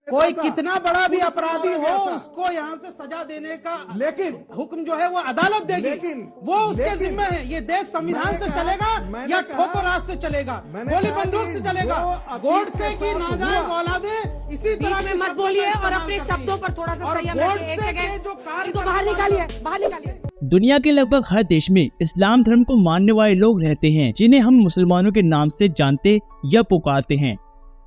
कोई कितना बड़ा भी अपराधी हो उसको यहाँ से सजा देने का लेकिन हुक्म जो है वो अदालत देगी, लेकिन वो उसके जिम्मे है। ये देश संविधान से चलेगा या ठोकर राज से चलेगा, गोली बंदूक से चलेगा, गोडसे की नाजायज औलादे इसी तरह में मत बोलिए और अपने शब्दों पर थोड़ा सा संयम रखिए। एक जगह जो कार्य इनको बाहर निकालिए, बाहर निकालिए। दुनिया के लगभग हर देश में इस्लाम धर्म को मानने वाले लोग रहते हैं, जिन्हें हम मुसलमानों के नाम से जानते या पुकारते हैं।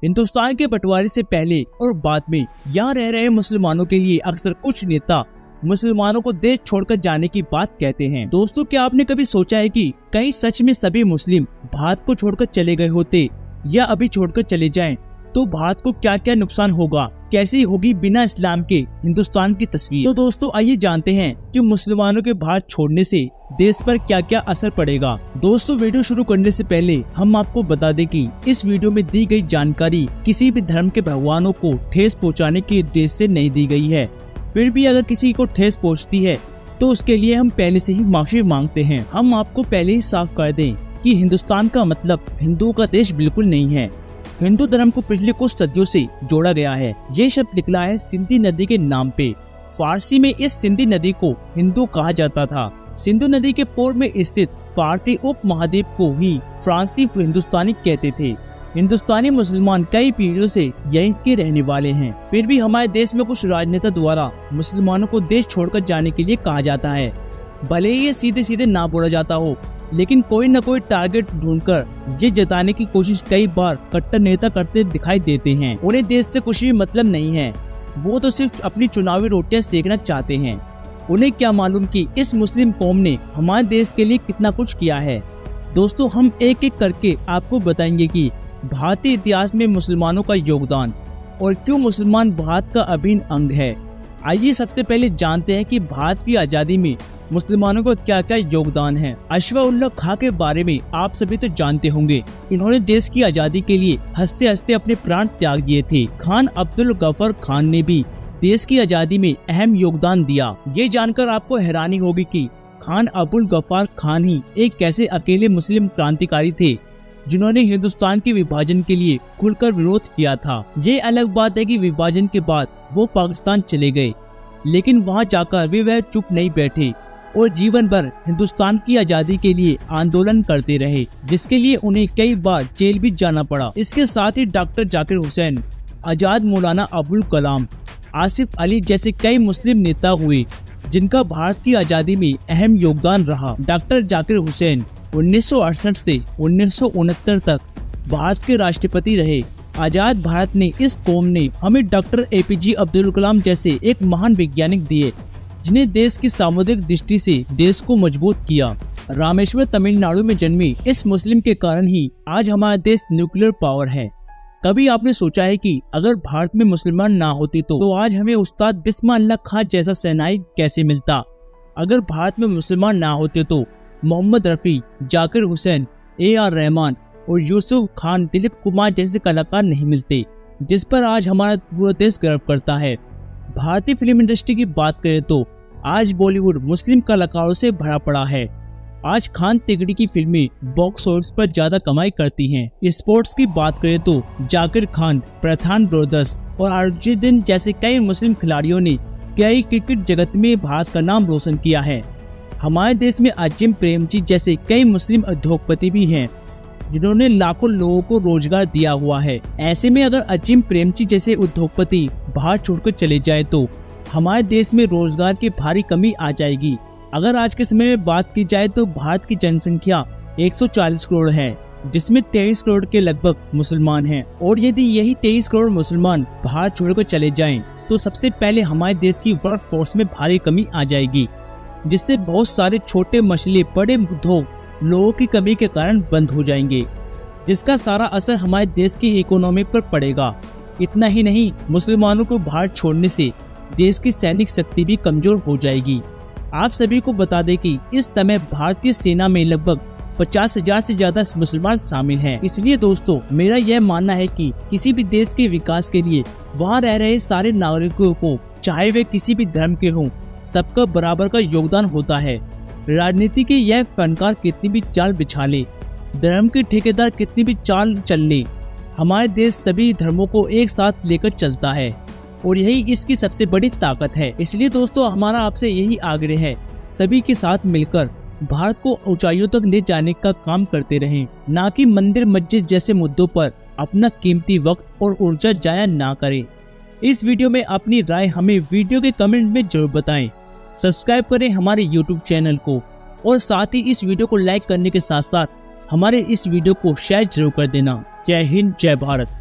हिंदुस्तान के बंटवारे से पहले और बाद में यहाँ रह रहे मुसलमानों के लिए अक्सर कुछ नेता मुसलमानों को देश छोड़कर जाने की बात कहते हैं। दोस्तों, क्या आपने कभी सोचा है कि कहीं सच में सभी मुस्लिम भारत को छोड़कर चले गए होते या अभी छोड़कर चले जाएं, तो भारत को क्या क्या नुकसान होगा, कैसी होगी बिना इस्लाम के हिंदुस्तान की तस्वीर। तो दोस्तों, आइए जानते हैं कि मुसलमानों के भारत छोड़ने से देश पर क्या क्या असर पड़ेगा। दोस्तों, वीडियो शुरू करने से पहले हम आपको बता दें कि इस वीडियो में दी गई जानकारी किसी भी धर्म के भगवानों को ठेस पहुंचाने के उद्देश्य से नहीं दी गई है। फिर भी अगर किसी को ठेस पहुंचती है तो उसके लिए हम पहले से ही माफी मांगते हैं। हम आपको पहले ही साफ कर दें कि हिंदुस्तान का मतलब हिंदुओं का देश बिल्कुल नहीं है। हिंदू धर्म को पिछले कुछ सदियों से जोड़ा गया है। ये शब्द निकला है सिंधु नदी के नाम पे। फारसी में इस सिंधु नदी को हिंदू कहा जाता था। सिंधु नदी के पूर्व में स्थित भारतीय उप महाद्वीप को ही फ्रांसी हिंदुस्तानी कहते थे। हिंदुस्तानी मुसलमान कई पीढ़ियों से यहीं के रहने वाले हैं। फिर भी हमारे देश में कुछ राजनेता द्वारा मुसलमानों को देश छोड़कर जाने के लिए कहा जाता है। भले ही ये सीधे सीधे ना बोला जाता हो, लेकिन कोई न कोई टारगेट ढूंढकर ये जताने की कोशिश कई बार कट्टर नेता करते दिखाई देते हैं। उन्हें देश से कुछ भी मतलब नहीं है, वो तो सिर्फ अपनी चुनावी रोटियां सेकना चाहते हैं। उन्हें क्या मालूम कि इस मुस्लिम कौम ने हमारे देश के लिए कितना कुछ किया है। दोस्तों, हम एक एक करके आपको बताएंगे कि भारतीय इतिहास में मुसलमानों का योगदान और क्यों मुसलमान भारत का अभिन्न अंग है। आइए सबसे पहले जानते हैं कि भारत की आजादी में मुसलमानों का क्या क्या योगदान है। अशफाक खां के बारे में आप सभी तो जानते होंगे। इन्होंने देश की आजादी के लिए हंसते हंसते अपने प्राण त्याग दिए थे। खान अब्दुल गफर खान ने भी देश की आजादी में अहम योगदान दिया। ये जानकर आपको हैरानी होगी कि खान अब्दुल गफर खान ही एक ऐसे अकेले मुस्लिम क्रांतिकारी थे जिन्होंने हिंदुस्तान के विभाजन के लिए खुलकर विरोध किया था। ये अलग बात है कि विभाजन के बाद वो पाकिस्तान चले गए, लेकिन वहाँ जाकर वह चुप नहीं बैठे और जीवन भर हिंदुस्तान की आजादी के लिए आंदोलन करते रहे, जिसके लिए उन्हें कई बार जेल भी जाना पड़ा। इसके साथ ही डॉक्टर जाकिर हुसैन, आजाद मौलाना अबुल कलाम, आसिफ अली जैसे कई मुस्लिम नेता हुए जिनका भारत की आजादी में अहम योगदान रहा। डॉक्टर जाकिर हुसैन 1968 से 1969 तक भारत के राष्ट्रपति रहे। आजाद भारत ने इस कौम ने हमें डॉक्टर APJ अब्दुल कलाम जैसे एक महान वैज्ञानिक दिए, जिन्हें देश की सामुदायिक दृष्टि से देश को मजबूत किया। रामेश्वर तमिलनाडु में जन्मे इस मुस्लिम के कारण ही आज हमारा देश न्यूक्लियर पावर है। कभी आपने सोचा है कि अगर भारत में मुसलमान ना होते तो आज हमें उस्ताद बिस्मिल्लाह खां जैसा सेनाई कैसे मिलता? अगर भारत में मुसलमान ना होते तो मोहम्मद रफी, जाकिर हुसैन, AR रहमान और यूसुफ खान, दिलीप कुमार जैसे कलाकार नहीं मिलते, जिस पर आज हमारा पूरा देश गर्व करता है। भारतीय फिल्म इंडस्ट्री की बात करें तो आज बॉलीवुड मुस्लिम कलाकारों से भरा पड़ा है। आज खान तिगड़ी की फिल्में बॉक्स ऑफिस पर ज्यादा कमाई करती हैं। स्पोर्ट्स की बात करें तो जाकिर खान, पठान ब्रदर्स और अर्जुद्दीन जैसे कई मुस्लिम खिलाड़ियों ने कई क्रिकेट जगत में भारत का नाम रोशन किया है। हमारे देश में अजीम प्रेमजी जैसे कई मुस्लिम उद्योगपति भी हैं, जिन्होंने लाखों लोगों को रोजगार दिया हुआ है। ऐसे में अगर अजीम प्रेमजी जैसे उद्योगपति भारत छोड़कर चले जाए तो हमारे देश में रोजगार की भारी कमी आ जाएगी। अगर आज के समय में बात की जाए तो भारत की जनसंख्या 140 करोड़ है, जिसमें 23 करोड़ के लगभग मुसलमान हैं। और यदि यही 23 करोड़ मुसलमान भारत छोड़कर चले जाएं, तो सबसे पहले हमारे देश की वर्क फोर्स में भारी कमी आ जाएगी, जिससे बहुत सारे छोटे मछली बड़े उद्योग लोगों की कमी के कारण बंद हो जाएंगे, जिसका सारा असर हमारे देश की इकोनॉमी पर पड़ेगा। इतना ही नहीं, मुसलमानों को भारत छोड़ने से देश की सैनिक शक्ति भी कमजोर हो जाएगी। आप सभी को बता दें कि इस समय भारतीय सेना में लगभग 50,000 से ज्यादा मुसलमान शामिल हैं। इसलिए दोस्तों, मेरा यह मानना है कि किसी भी देश के विकास के लिए वहां रह रहे सारे नागरिकों को, चाहे वे किसी भी धर्म के हों, सबका बराबर का योगदान होता है। राजनीति के यह फनकार कितनी भी चाल बिछा ले, धर्म के ठेकेदार कितनी भी चाल चल ले, हमारे देश सभी धर्मों को एक साथ लेकर चलता है। और यही इसकी सबसे बड़ी ताकत है। इसलिए दोस्तों हमारा आपसे यही आग्रह है, सभी के साथ मिलकर भारत को ऊंचाइयों तक ले जाने का काम करते रहें, ना कि मंदिर मस्जिद जैसे मुद्दों पर अपना कीमती वक्त और ऊर्जा जाया ना करें। इस वीडियो में अपनी राय हमें वीडियो के कमेंट में जरूर बताएं। सब्सक्राइब करें हमारे YouTube चैनल को और साथ ही इस वीडियो को लाइक करने के साथ साथ हमारे इस वीडियो को शेयर जरूर कर देना। जय हिंद, जय भारत।